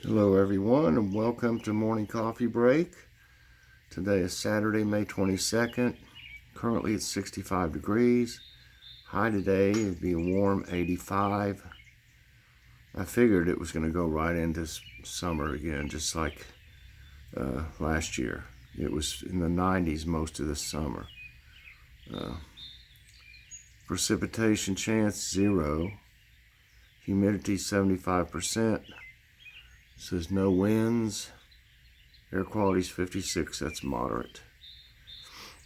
Hello everyone and welcome to Morning Coffee Break. Today is Saturday, May 22nd. Currently it's 65 degrees. High today would be a warm 85. I figured it was going to go right into summer again, just like last year. It was in the 90s most of the summer. Precipitation chance 0. Humidity 75%. Says no winds. Air quality is 56. That's moderate.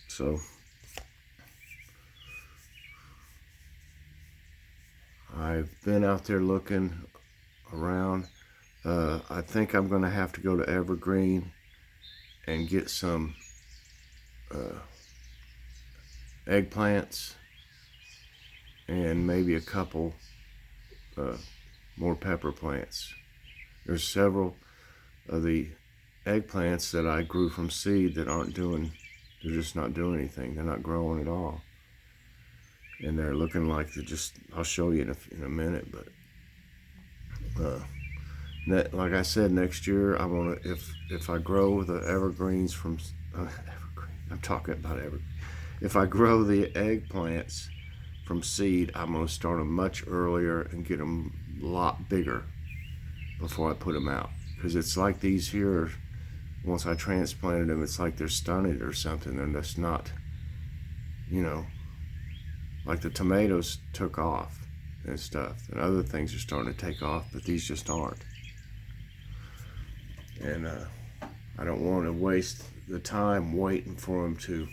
So I've been out there looking around. I think I'm going to have to go to Evergreen and get some eggplants and maybe a couple more pepper plants. There's several of the eggplants that I grew from seed that they're just not doing anything. They're not growing at all. And they're looking like I'll show you in a minute, but like I said, next year I want to, if I grow the evergreens from, I'm talking about evergreen. If I grow the eggplants from seed, I'm going to start them much earlier and get them a lot bigger before I put them out. Because it's like these here, once I transplanted them, it's like they're stunted or something. They're just not, like the tomatoes took off and stuff. And other things are starting to take off, but these just aren't. And I don't want to waste the time waiting for them to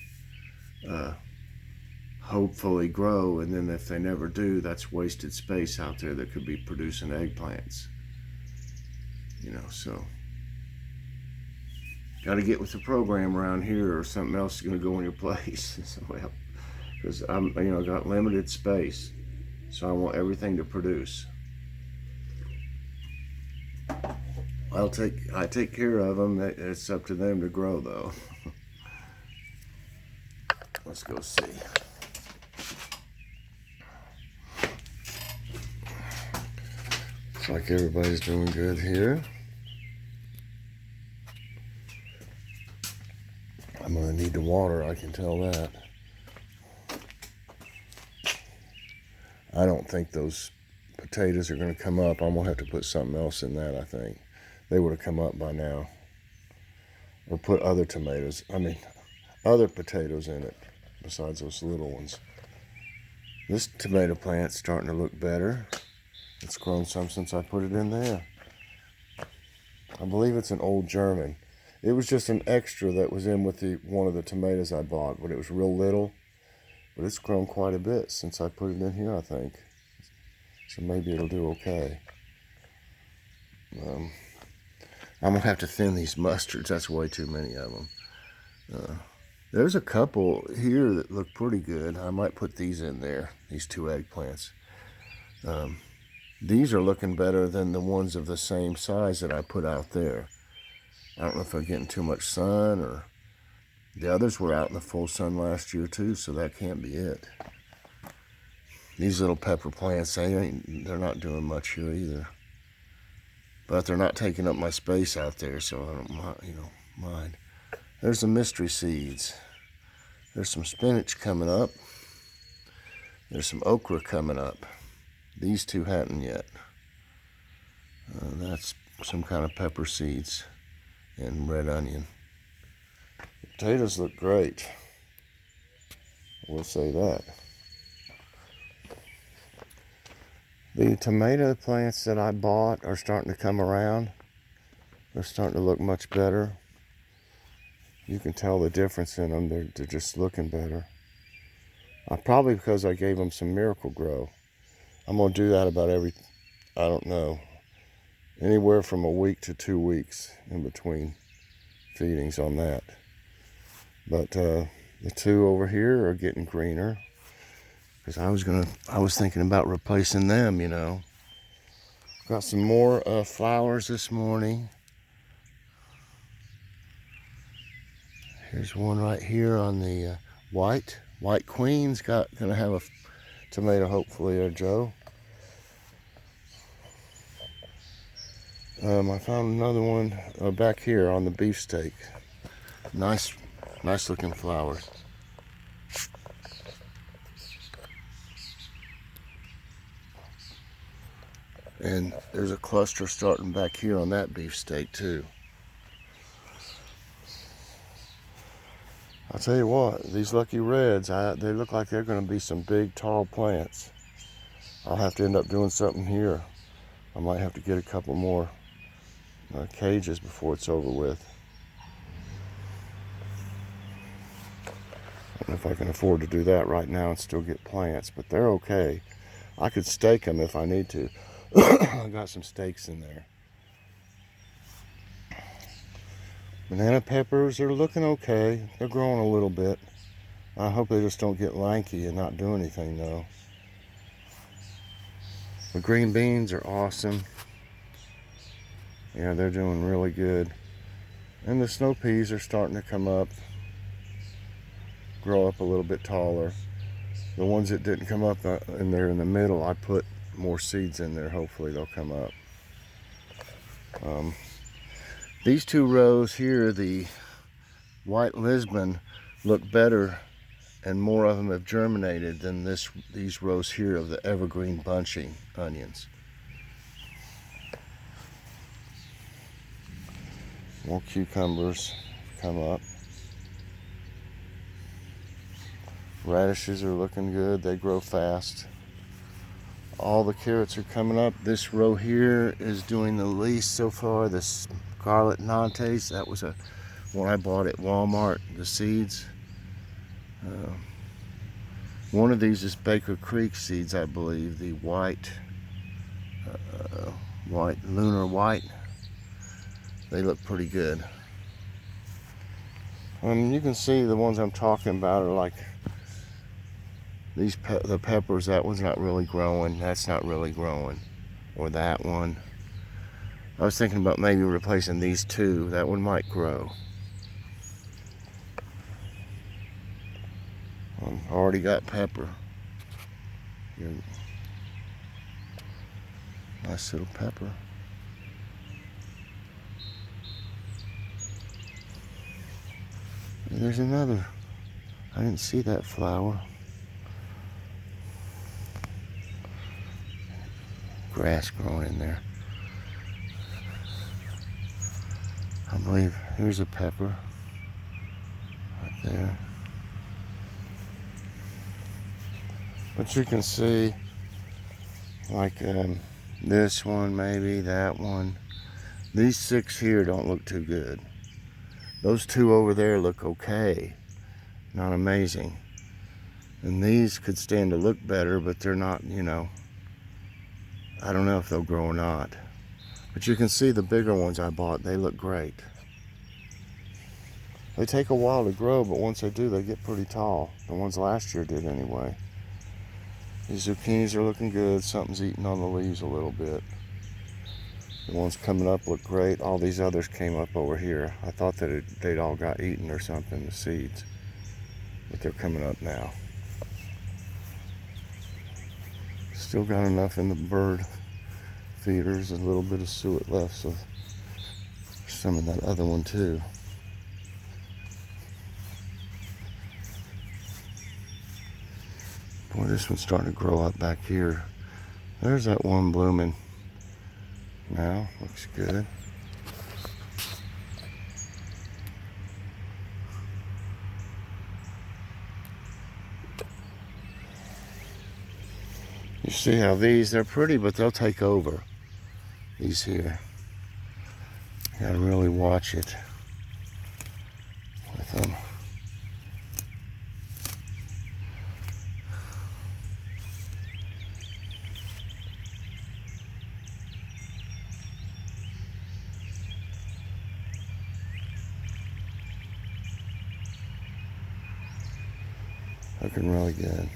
hopefully grow. And then if they never do, that's wasted space out there that could be producing eggplants. So got to get with the program around here, or something else is going to go in your place. Well, because I'm, got limited space, so I want everything to produce. I take care of them. It's up to them to grow, though. Let's go see. Looks like everybody's doing good here. I'm gonna need the water, I can tell that. I don't think those potatoes are gonna come up. I'm gonna have to put something else in that, I think. They would have come up by now. Or put other other potatoes in it, besides those little ones. This tomato plant's starting to look better. It's grown some since I put it in there. I believe it's an old German. It was just an extra that was in with one of the tomatoes I bought, but it was real little. But it's grown quite a bit since I put it in here, I think. So maybe it'll do okay. I'm going to have to thin these mustards. That's way too many of them. There's a couple here that look pretty good. I might put these in there, these two eggplants. These are looking better than the ones of the same size that I put out there. I don't know if I'm getting too much sun, or the others were out in the full sun last year too, so that can't be it. These little pepper plants, they're not doing much here either. But they're not taking up my space out there, so I don't mind. There's the mystery seeds. There's some spinach coming up. There's some okra coming up. These two hadn't yet. That's some kind of pepper seeds and red onion. The potatoes look great. We'll say that. The tomato plants that I bought are starting to come around. They're starting to look much better. You can tell the difference in them. They're just looking better. Probably because I gave them some Miracle Grow. I'm going to do that about anywhere from a week to 2 weeks in between feedings on that. But the two over here are getting greener, because I was thinking about replacing them. Got some more flowers this morning. Here's one right here on the white queen's gonna have a tomato hopefully, Joe. I found another one back here on the beefsteak. Nice looking flowers. And there's a cluster starting back here on that beefsteak too. I'll tell you what, these lucky reds, they look like they're going to be some big, tall plants. I'll have to end up doing something here. I might have to get a couple more cages before it's over with. I don't know if I can afford to do that right now and still get plants, but they're okay. I could stake them if I need to. I got some stakes in there. Banana peppers are looking okay. They're growing a little bit. I hope they just don't get lanky and not do anything though. The green beans are awesome. Yeah, they're doing really good. And the snow peas are starting to come up, grow up a little bit taller. The ones that didn't come up in there in the middle, I put more seeds in there. Hopefully they'll come up. These two rows here, the white Lisbon, look better and more of them have germinated than these rows here of the evergreen bunching onions. More cucumbers come up. Radishes are looking good. They grow fast. All the carrots are coming up. This row here is doing the least so far. The Scarlet Nantes, that was one I bought at Walmart, the seeds. One of these is Baker Creek seeds, I believe. The white lunar white. They look pretty good. And you can see the ones I'm talking about are like the peppers. That one's not really growing. That's not really growing. Or that one. I was thinking about maybe replacing these two. That one might grow. I've already got pepper. Here. Nice little pepper. And there's another. I didn't see that flower. Grass growing in there. I believe here's a pepper right there. But you can see like this one, maybe that one. These 6 here don't look too good. Those 2 over there look okay, not amazing. And these could stand to look better, but they're not, you know, I don't know if they'll grow or not. But you can see the bigger ones I bought, they look great. They take a while to grow, but once they do, they get pretty tall. The ones last year did anyway. These zucchinis are looking good. Something's eating on the leaves a little bit. The ones coming up look great. All these others came up over here. I thought that they'd all got eaten or something, the seeds. But they're coming up now. Still got enough in the bird feeders, a little bit of suet left, so some of that other one too. Boy, this one's starting to grow up back here. There's that one blooming now. Looks good. You see how they're pretty, but they'll take over. These here. You gotta really watch it with them. Looking really good.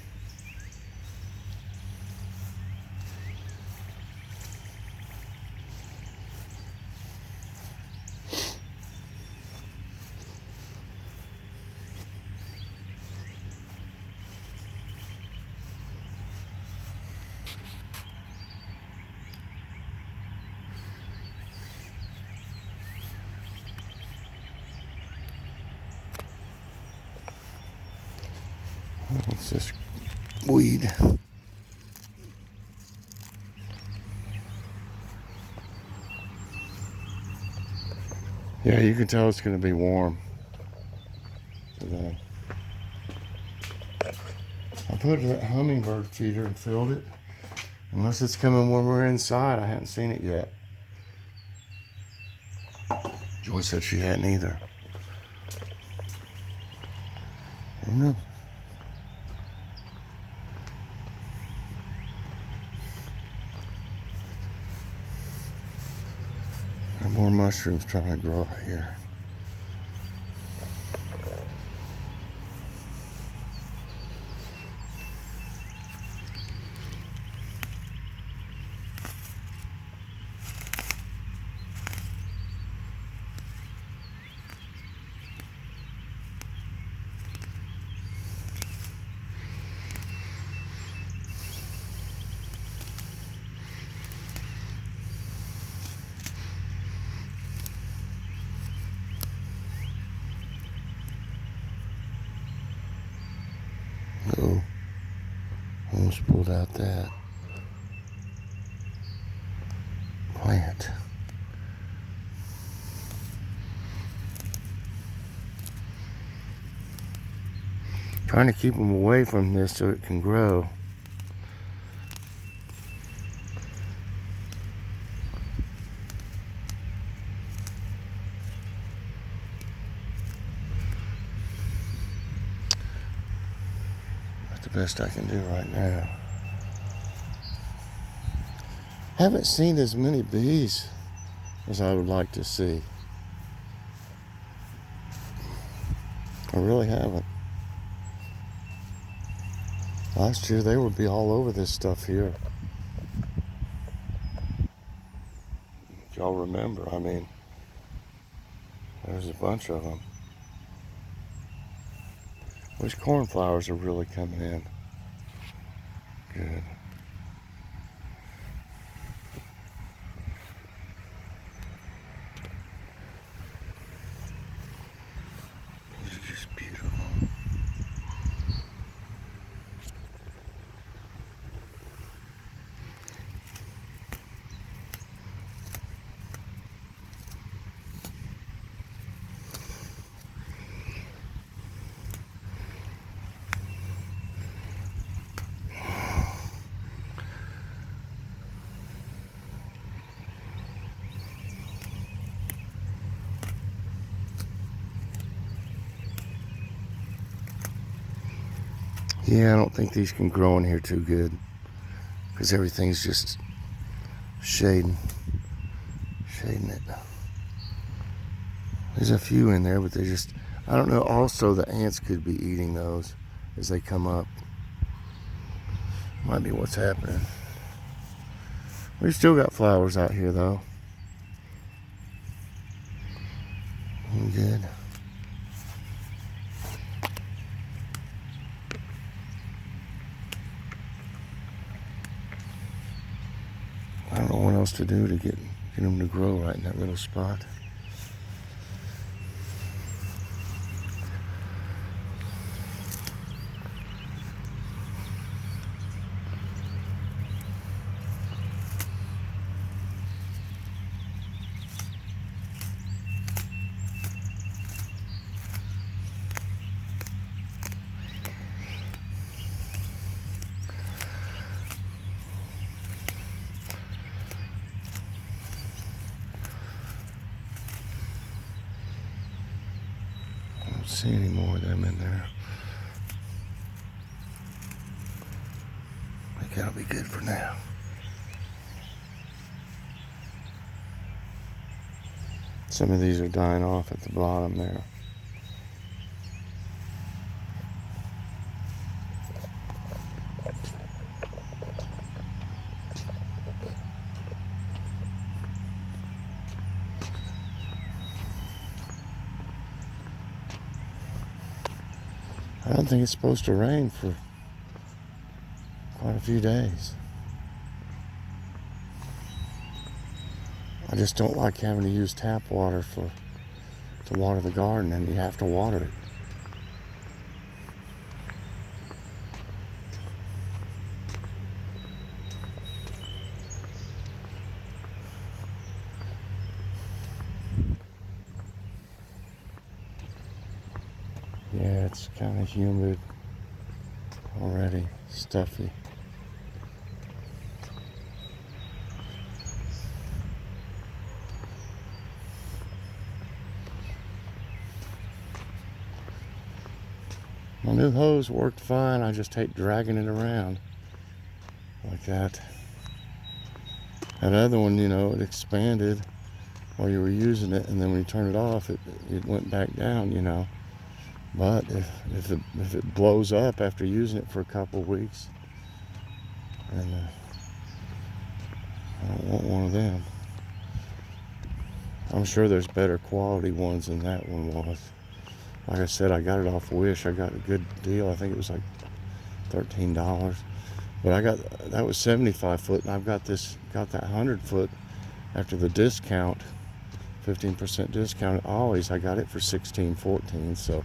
It's just weed. Yeah, you can tell it's going to be warm today. I put a hummingbird feeder and filled it. Unless it's coming when we're inside, I haven't seen it yet. Joy said she hadn't either. I don't know. There are more mushrooms trying to grow out here. Oh, almost pulled out that plant. Trying to keep them away from this so it can grow. That's the best I can do right now. Haven't seen as many bees as I would like to see. I really haven't. Last year they would be all over this stuff here. If y'all remember, I mean, there's a bunch of them. These cornflowers are really coming in. Good. These are just beautiful. Yeah, I don't think these can grow in here too good because everything's just shading it. There's a few in there, but they just, I don't know. Also, the ants could be eating those as they come up. Might be what's happening. We've still got flowers out here though. Good. I don't know what else to do to get them to grow right in that little spot. I don't see any more of them in there. I think that'll be good for now. Some of these are dying off at the bottom there. I don't think it's supposed to rain for quite a few days. I just don't like having to use tap water to water the garden, and you have to water it. it's kind of humid already, stuffy. My new hose worked fine. I just hate dragging it around like that. That other one, you know, it expanded while you were using it, and then when you turn it off, it went back down, you know. But if it blows up after using it for a couple of weeks, then I don't want one of them. I'm sure there's better quality ones than that one was. Like I said, I got it off Wish. I got a good deal. I think it was like $13. But that was 75 foot, and I've got that 100 foot after the discount, 15% discount at Ollie's. I got it for $16, $14. So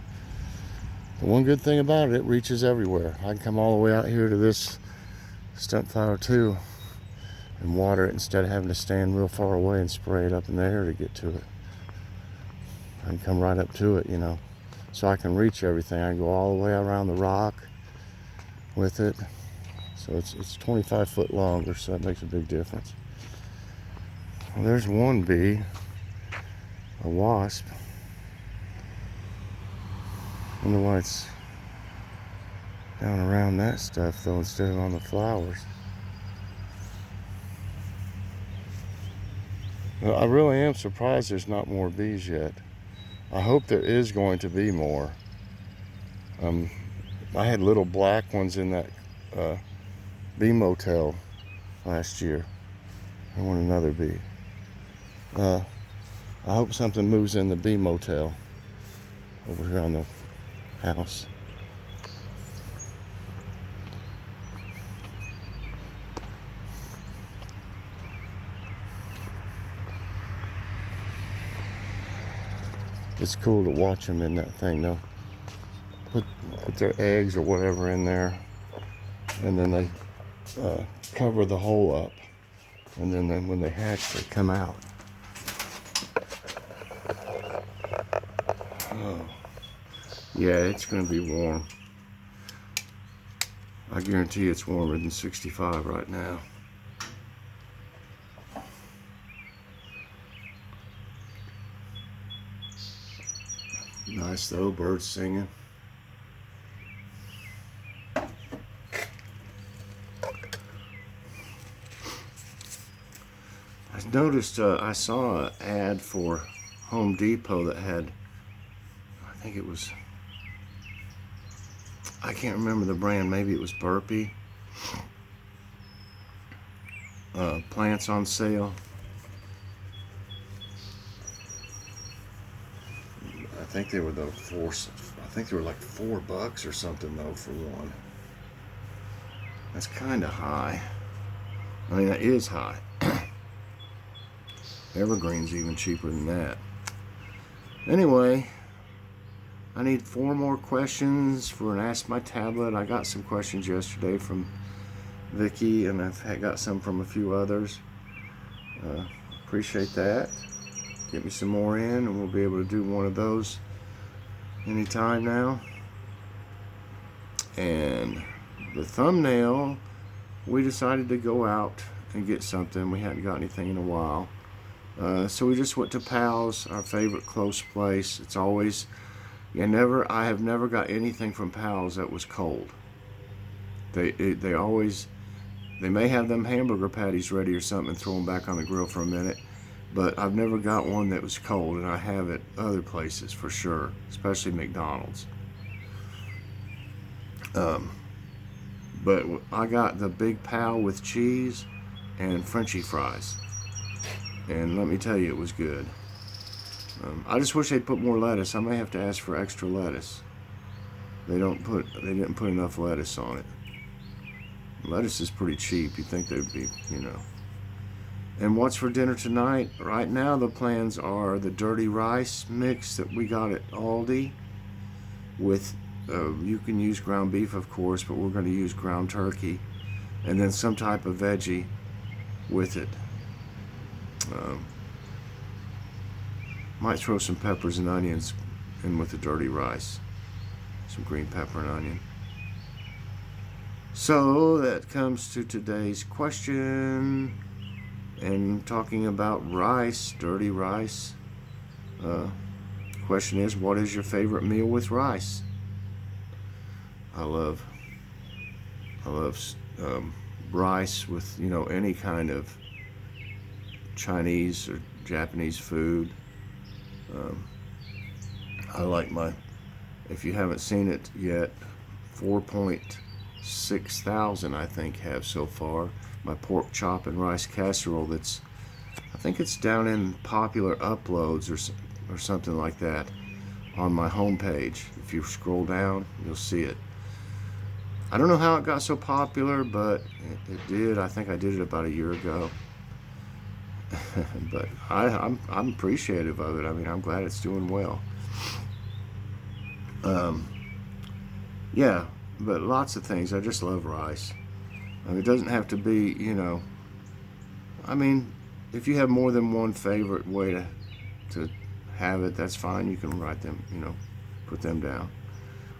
the one good thing about it, it reaches everywhere. I can come all the way out here to this stump flower too and water it instead of having to stand real far away and spray it up in the air to get to it. I can come right up to it, you know. So I can reach everything. I can go all the way around the rock with it. So it's 25 foot longer, so that makes a big difference. Well, there's one bee, a wasp. I wonder why it's down around that stuff though instead of on the flowers. Well, I really am surprised there's not more bees yet. I hope there is going to be more. I had little black ones in that bee motel last year. I want another bee. I hope something moves in the bee motel over here on the house. It's cool to watch them in that thing. They'll put their eggs or whatever in there, and then they cover the hole up, and then when they hatch, they come out. Oh, yeah, it's going to be warm. I guarantee it's warmer than 65 right now. Nice though, birds singing. I noticed, I saw an ad for Home Depot that had, I think it was, I can't remember the brand, maybe it was Burpee. Plants on sale. I think they were I think they were like $4 or something though for one. That's kind of high. I mean, that is high. Evergreen's even cheaper than that. Anyway, I need 4 more questions for an Ask My Tablet. I got some questions yesterday from Vicky, and I've got some from a few others. Appreciate that. Get me some more in, and we'll be able to do one of those anytime now. And the thumbnail, we decided to go out and get something. We hadn't got anything in a while. So we just went to Pal's, our favorite close place. It's always, I have never got anything from Pal's that was cold. They may have them hamburger patties ready or something and throw them back on the grill for a minute, but I've never got one that was cold, and I have at other places for sure, especially McDonald's. But I got the Big Pal with cheese and Frenchy fries, and let me tell you, it was good. I just wish they'd put more lettuce. I may have to ask for extra lettuce. They didn't put enough lettuce on it. Lettuce is pretty cheap. You'd think they'd be, And what's for dinner tonight? Right now the plans are the dirty rice mix that we got at Aldi with, you can use ground beef of course, but we're going to use ground turkey, and then some type of veggie with it. Might throw some peppers and onions in with the dirty rice. some green pepper and onion. So that comes to today's question, and talking about rice, dirty rice. Question is, what is your favorite meal with rice? I love rice with, any kind of Chinese or Japanese food. I like if you haven't seen it yet, 4.6 thousand I think have so far. My pork chop and rice casserole I think it's down in popular uploads or something like that on my homepage. If you scroll down, you'll see it. I don't know how it got so popular, but it did. I think I did it about a year ago. But I'm appreciative of it. I mean, I'm glad it's doing well. Yeah, but lots of things. I just love rice. I mean, it doesn't have to be, I mean, if you have more than one favorite way to have it, that's fine. You can write them, put them down.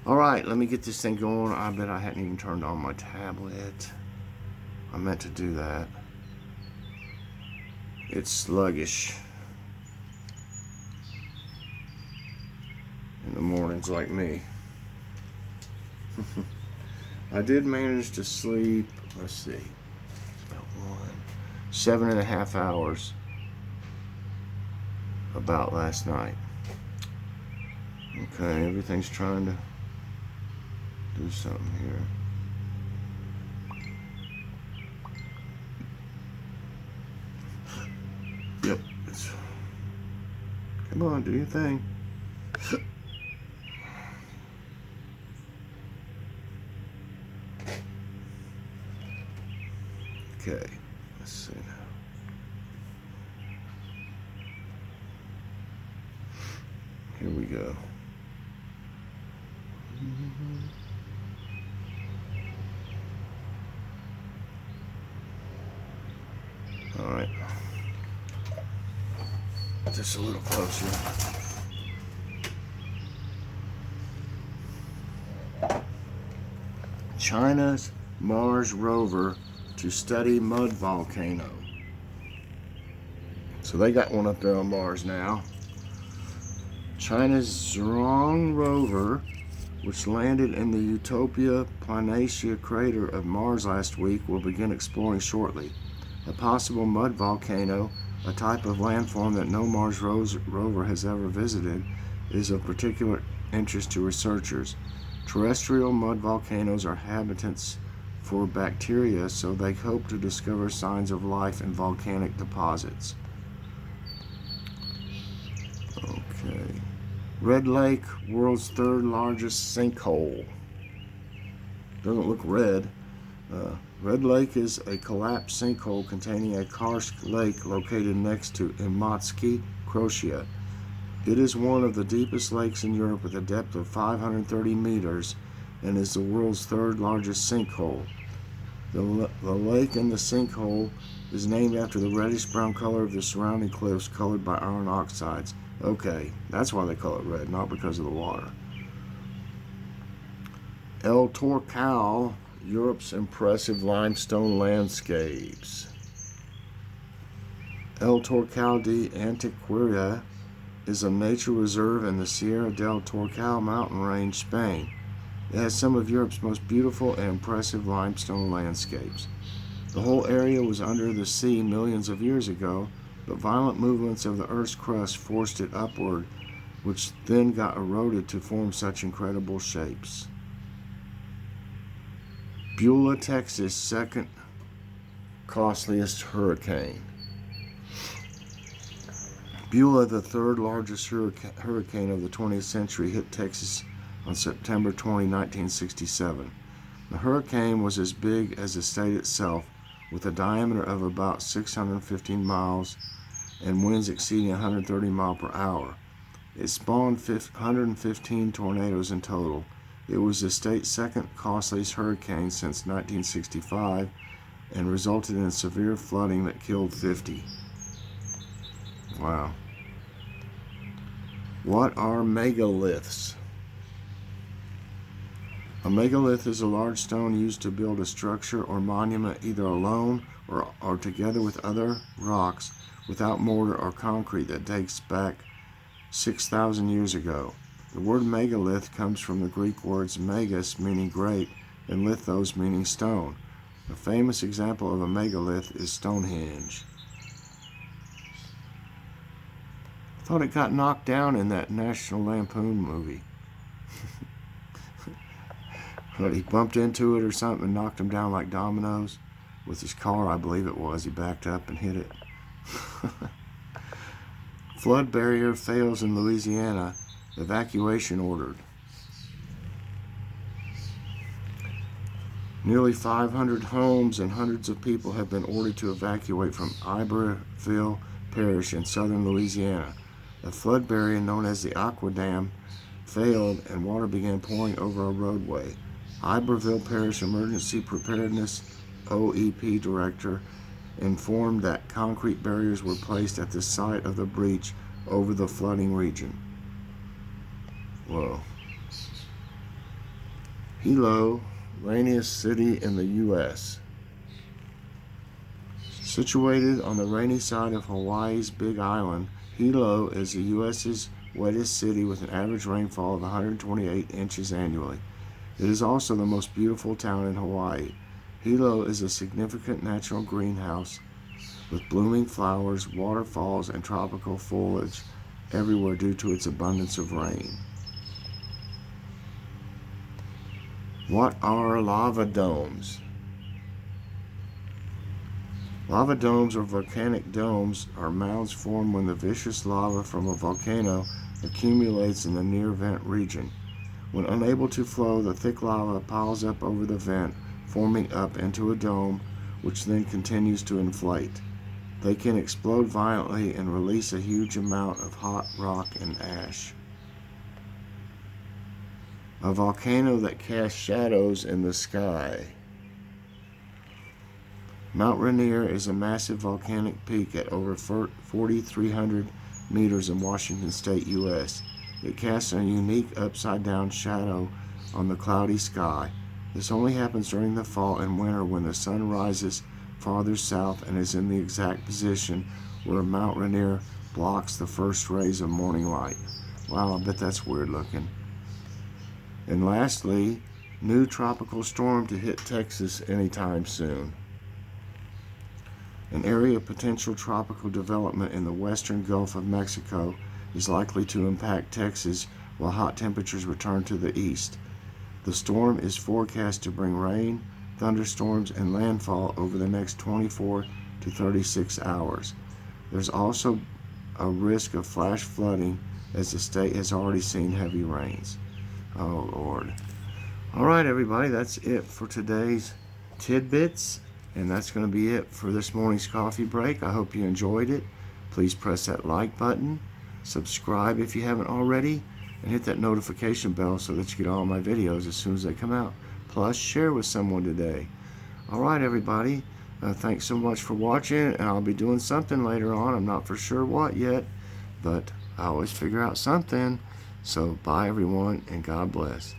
All right, let me get this thing going. I bet I hadn't even turned on my tablet. I meant to do that. It's sluggish in the mornings like me. I did manage to sleep, let's see, about 7.5 hours about last night. Okay, everything's trying to do something here. Yep, come on, do your thing. Okay, let's see now. Here we go. All right. Just a little closer. China's Mars rover to study mud volcano. So they got one up there on Mars now. China's Zhurong rover, which landed in the Utopia Planitia crater of Mars last week, will begin exploring shortly. A possible mud volcano, a type of landform that no Mars rover has ever visited, is of particular interest to researchers. Terrestrial mud volcanoes are habitats for bacteria, so they hope to discover signs of life in volcanic deposits. Okay. Red Lake, world's third largest sinkhole. Doesn't look red. Red Lake is a collapsed sinkhole containing a karst lake located next to Imotski, Croatia. It is one of the deepest lakes in Europe with a depth of 530 meters and is the world's third largest sinkhole. The lake in the sinkhole is named after the reddish-brown color of the surrounding cliffs colored by iron oxides. Okay, that's why they call it red, not because of the water. El Torcal, Europe's impressive limestone landscapes. El Torcal de Antequera is a nature reserve in the Sierra del Torcal mountain range, Spain. It has some of Europe's most beautiful and impressive limestone landscapes. The whole area was under the sea millions of years ago, but violent movements of the Earth's crust forced it upward, which then got eroded to form such incredible shapes. Beulah, Texas, second costliest hurricane. Beulah, the third largest hurricane of the 20th century, hit Texas on September 20, 1967. The hurricane was as big as the state itself, with a diameter of about 615 miles and winds exceeding 130 miles per hour. It spawned 115 tornadoes in total. It was the state's second costliest hurricane since 1965 and resulted in severe flooding that killed 50. Wow. What are megaliths? A megalith is a large stone used to build a structure or monument either alone or together with other rocks without mortar or concrete that dates back 6,000 years ago. The word megalith comes from the Greek words megas, meaning great, and lithos, meaning stone. A famous example of a megalith is Stonehenge. I thought it got knocked down in that National Lampoon movie. But he bumped into it or something and knocked him down like dominoes with his car, I believe it was. He backed up and hit it. Flood barrier fails in Louisiana. Evacuation ordered. Nearly 500 homes and hundreds of people have been ordered to evacuate from Iberville Parish in southern Louisiana. A flood barrier known as the Aqua Dam failed and water began pouring over a roadway. Iberville Parish Emergency Preparedness OEP Director informed that concrete barriers were placed at the site of the breach over the flooding region. Whoa. Hilo, rainiest city in the U.S. Situated on the rainy side of Hawaii's Big Island, Hilo is the U.S.'s wettest city with an average rainfall of 128 inches annually. It is also the most beautiful town in Hawaii. Hilo is a significant natural greenhouse with blooming flowers, waterfalls, and tropical foliage everywhere due to its abundance of rain. What are lava domes? Lava domes or volcanic domes are mounds formed when the viscous lava from a volcano accumulates in the near vent region. When unable to flow, the thick lava piles up over the vent, forming up into a dome, which then continues to inflate. They can explode violently and release a huge amount of hot rock and ash. A volcano that casts shadows in the sky. Mount Rainier is a massive volcanic peak at over 4,300 meters in Washington State, U.S. It casts a unique upside-down shadow on the cloudy sky. This only happens during the fall and winter when the sun rises farther south and is in the exact position where Mount Rainier blocks the first rays of morning light. Wow, I bet that's weird looking. And lastly, new tropical storm to hit Texas anytime soon. An area of potential tropical development in the western Gulf of Mexico is likely to impact Texas while hot temperatures return to the east. The storm is forecast to bring rain, thunderstorms, and landfall over the next 24 to 36 hours. There's also a risk of flash flooding as the state has already seen heavy rains. Oh, Lord. All right, everybody, that's it for today's Tidbits, and that's going to be it for this morning's coffee break. I hope you enjoyed it. Please press that like button, subscribe if you haven't already, and hit that notification bell so that you get all my videos as soon as they come out. Plus, share with someone today. All right, everybody. Thanks so much for watching, and I'll be doing something later on. I'm not for sure what yet, but I always figure out something. So, bye, everyone, and God bless.